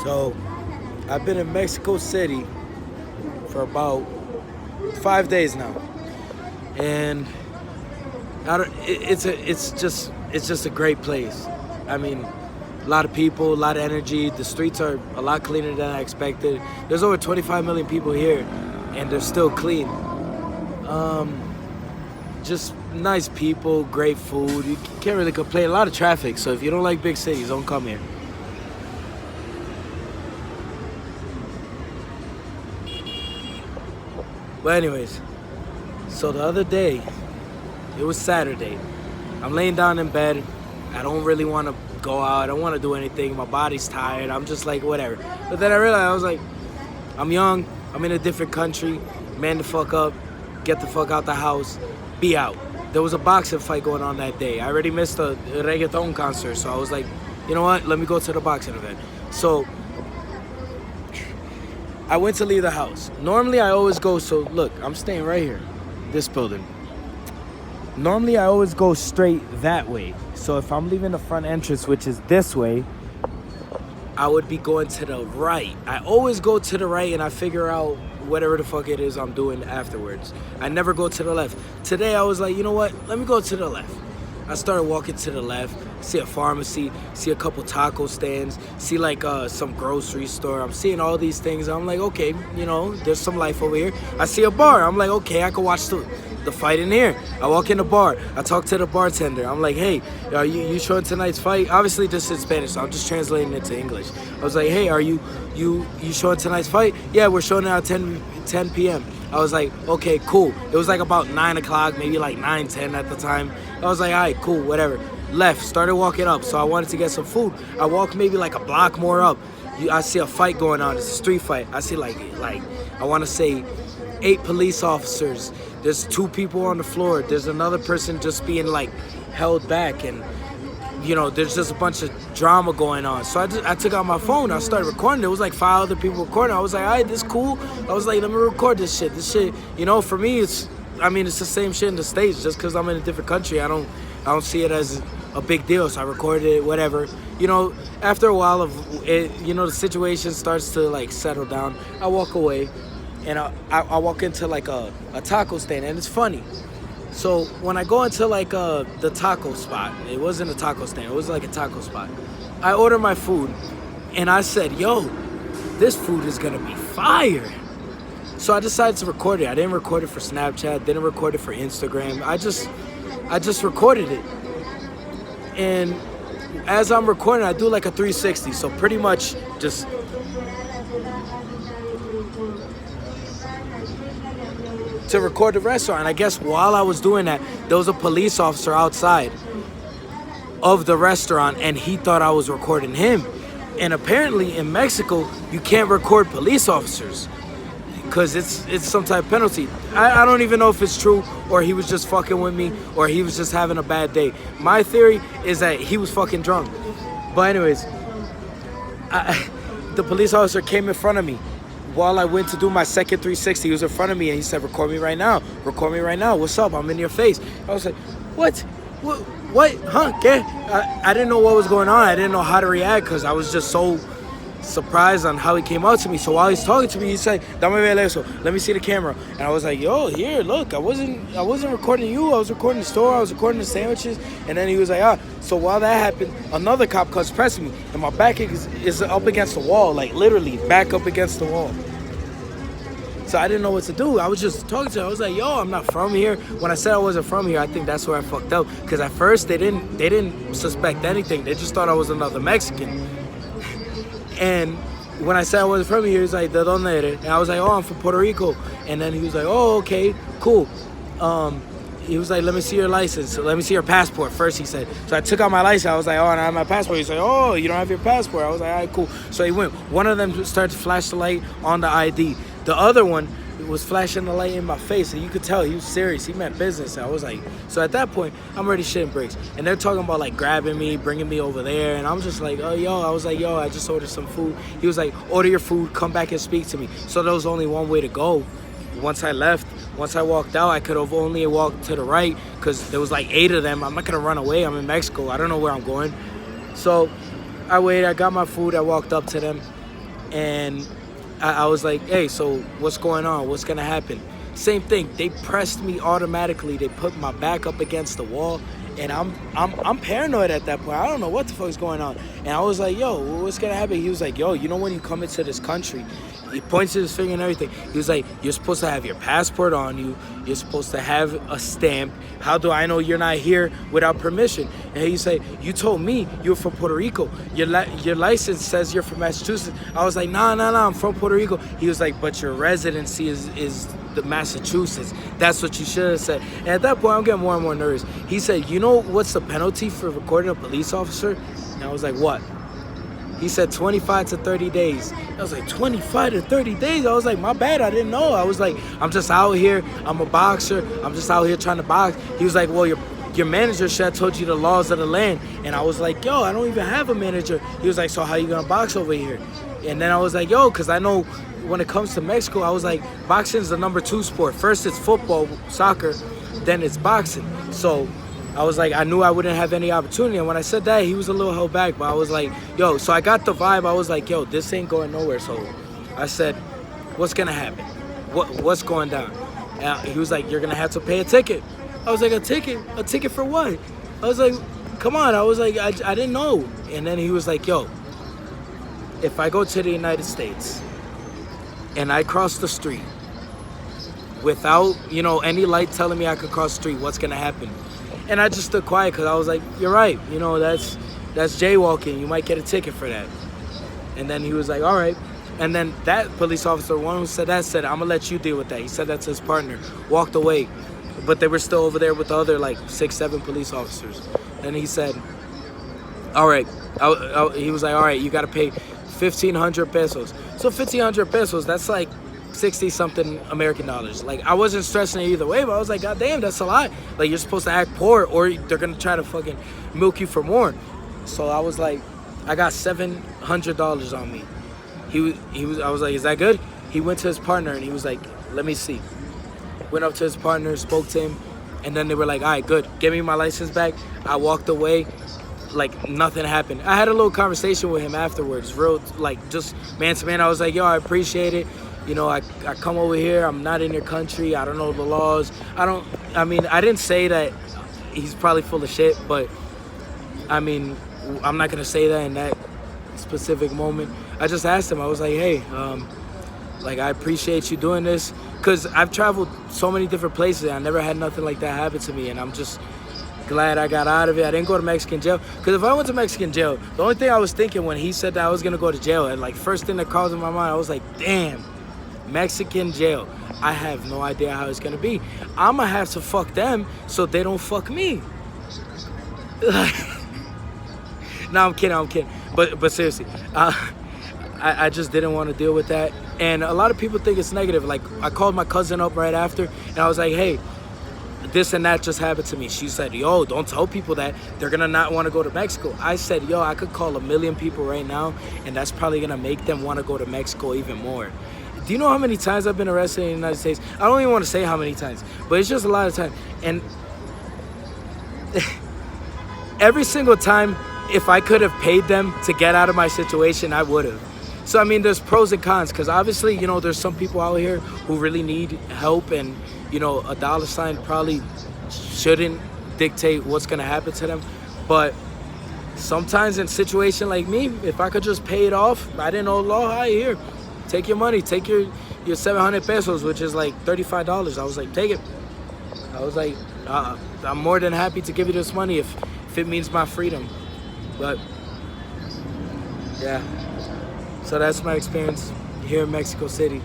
So I've been in Mexico City for about 5 days now, and it's just a great place. I mean, a lot of people, a lot of energy. The streets are a lot cleaner than I expected. There's over 25 million people here, and they're still clean. Just nice people, great food. You can't really complain. A lot of traffic, so if you don't like big cities, don't come here. But anyways, so the other day, it was Saturday. I'm laying down in bed. I don't really want to go out. I don't want to do anything. My body's tired. I'm just like, whatever. But then I realized, I was like, I'm young. I'm in a different country. Man the fuck up. Get the fuck out the house. Be out. There was a boxing fight going on that day. I already missed a reggaeton concert. So I was like, you know what? Let me go to the boxing event. So I went to leave the house. Normally I always go, so look, I'm staying right here. This building. Normally I always go straight that way. So if I'm leaving the front entrance, which is this way, I would be going to the right. I always go to the right and I figure out whatever the fuck it is I'm doing afterwards. I never go to the left. Today I was like, you know what? Let me go to the left. I started walking to the left, see a pharmacy, see a couple taco stands, see like some grocery store. I'm seeing all these things. I'm like, okay, there's some life over here. I see a bar. I'm like, okay, I can watch the fight in here. I walk in the bar. I talk to the bartender. I'm like, hey, are you showing tonight's fight? Obviously, this is Spanish, so I'm just translating it to English. I was like, hey, are you showing tonight's fight? Yeah, we're showing it at 10 p.m. I was like, okay, cool. It was like about 9 o'clock, maybe like 9:10 at the time. I was like, all right, cool, whatever. Left, started walking up, so I wanted to get some food. I walked maybe like a block more up. I see a fight going on. It's a street fight. I see like I want to say 8 police officers. There's 2 people on the floor. There's another person just being like held back, and there's just a bunch of drama going on. So I took out my phone. I started recording. There was like 5 other people recording. I was like, all right, this cool. I was like, let me record this shit. This shit, for me, it's the same shit in the States. Just because I'm in a different country, I don't see it as a big deal. So I recorded it, whatever. After a while of it, the situation starts to like settle down. I walk away, and I walk into like a taco stand, and it's funny. So when I go into like the taco spot, it wasn't a taco stand, it was like a taco spot. I order my food, and I said, yo, this food is gonna be fire. So I decided to record it. I didn't record it for Snapchat, didn't record it for Instagram. I just recorded it. And as I'm recording, I do like a 360. So pretty much just to record the restaurant. I guess while I was doing that, there was a police officer outside of the restaurant, and he thought I was recording him. And apparently in Mexico, you can't record police officers because it's some type of penalty. I don't even know if it's true, or he was just fucking with me, or he was just having a bad day. My theory is that he was fucking drunk. But anyways, the police officer came in front of me. While I went to do my second 360, he was in front of me and he said, record me right now. Record me right now. What's up? I'm in your face. I was like, what? Huh? ¿Qué? I didn't know what was going on. I didn't know how to react because I was just so surprised on how he came out to me. So while he's talking to me, he said, Dame ver eso. Let me see the camera. And I was like, yo, here, look, I wasn't recording you. I was recording the store. I was recording the sandwiches. And then he was like, ah. So while that happened, another cop comes pressing me, and my back is up against the wall, like literally back up against the wall. So I didn't know what to do. I was just talking to him. I was like, yo, I'm not from here. When I said I wasn't from here, I think that's where I fucked up. Because at first they didn't suspect anything. They just thought I was another Mexican. And when I said I wasn't from here, he was like, ¿De dónde eres? And I was like, oh, I'm from Puerto Rico. And then he was like, oh, okay, cool. He was like, let me see your license. Let me see your passport first, he said. So I took out my license. I was like, oh, and I have my passport. He said, oh, you don't have your passport. I was like, all right, cool. So he went. One of them started to flash the light on the ID. The other one was flashing the light in my face, and you could tell he was serious. He meant business. And I was like, so at that point, I'm already shitting bricks. And they're talking about like grabbing me, bringing me over there. And I'm just like, oh, yo. I was like, yo, I just ordered some food. He was like, order your food, come back and speak to me. So there was only one way to go. Once I walked out, I could have only walked to the right because there was like 8 of them. I'm not gonna run away. I'm in Mexico. I don't know where I'm going. So I waited. I got my food. I walked up to them. And I was like, hey, so what's going on? What's gonna happen? Same thing. They pressed me automatically. They put my back up against the wall, and I'm paranoid at that point. I don't know what the fuck's going on. And I was like, yo, what's gonna happen? He was like, yo, you know when you come into this country, he points to his finger and everything. He was like, you're supposed to have your passport on you. You're supposed to have a stamp. How do I know you're not here without permission? And he said, you told me you were from Puerto Rico. Your license says you're from Massachusetts. I was like, nah, I'm from Puerto Rico. He was like, but your residency is the Massachusetts. That's what you should have said. And at that point, I'm getting more and more nervous. He said, you know what's the penalty for recording a police officer? And I was like, what? He said 25 to 30 days. I was like, 25 to 30 days? I was like, my bad, I didn't know. I was like, I'm just out here. I'm a boxer. I'm just out here trying to box. He was like, well, your manager should have told you the laws of the land. And I was like, yo, I don't even have a manager. He was like, so how you gonna box over here? And then I was like, yo, because I know when it comes to Mexico, I was like, boxing is the number 2 sport. First it's football, soccer, then it's boxing. So I was like, I knew I wouldn't have any opportunity. And when I said that, he was a little held back. But I was like, yo, so I got the vibe. I was like, yo, this ain't going nowhere. So I said, what's going to happen? What's going down? And he was like, you're going to have to pay a ticket. I was like, a ticket? A ticket for what? I was like, come on. I was like, I didn't know. And then he was like, yo, if I go to the United States and I cross the street without, any light telling me I could cross the street, what's going to happen? And I just stood quiet because I was like, you're right. That's jaywalking. You might get a ticket for that. And then he was like, all right. And then that police officer, one who said that, said, I'm going to let you deal with that. He said that to his partner, walked away. But they were still over there with the other, 6, 7 police officers. And he said, all right. He was like, all right, you got to pay 1,500 pesos. So 1,500 pesos, that's like 60-something American dollars. I wasn't stressing it either way, but I was like, God damn, that's a lot. You're supposed to act poor or they're going to try to fucking milk you for more. So I was like, I got $700 on me. I was like, is that good? He went to his partner and he was like, let me see. Went up to his partner, spoke to him, and then they were like, all right, good. Give me my license back. I walked away like nothing happened. I had a little conversation with him afterwards, real, just man to man. I was like, yo, I appreciate it. I come over here, I'm not in your country, I don't know the laws. I didn't say that he's probably full of shit, but I'm not gonna say that in that specific moment. I just asked him, I was like, hey, I appreciate you doing this, because I've traveled so many different places and I never had nothing like that happen to me, and I'm just glad I got out of it. I didn't go to Mexican jail, because if I went to Mexican jail, the only thing I was thinking when he said that I was gonna go to jail, and first thing that crossed in my mind, I was like, damn, Mexican jail. I have no idea how it's gonna be. I'ma have to fuck them so they don't fuck me. No, I'm kidding. But seriously, I just didn't want to deal with that. And a lot of people think it's negative. I called my cousin up right after, and I was like, hey, this and that just happened to me. She said, yo, don't tell people that. They're gonna not want to go to Mexico. I said, yo, I could call 1 million people right now, and that's probably gonna make them want to go to Mexico even more. Do you know how many times I've been arrested in the United States? I don't even want to say how many times, but it's just a lot of times. And every single time, if I could have paid them to get out of my situation, I would have. So, there's pros and cons, because obviously, there's some people out here who really need help, and, a dollar sign probably shouldn't dictate what's going to happen to them. But sometimes in a situation like me, if I could just pay it off, I didn't know the law, hi, here. Take your money, take your 700 pesos, which is like $35. I was like, take it. I was like, I'm more than happy to give you this money if it means my freedom. But, yeah. So that's my experience here in Mexico City.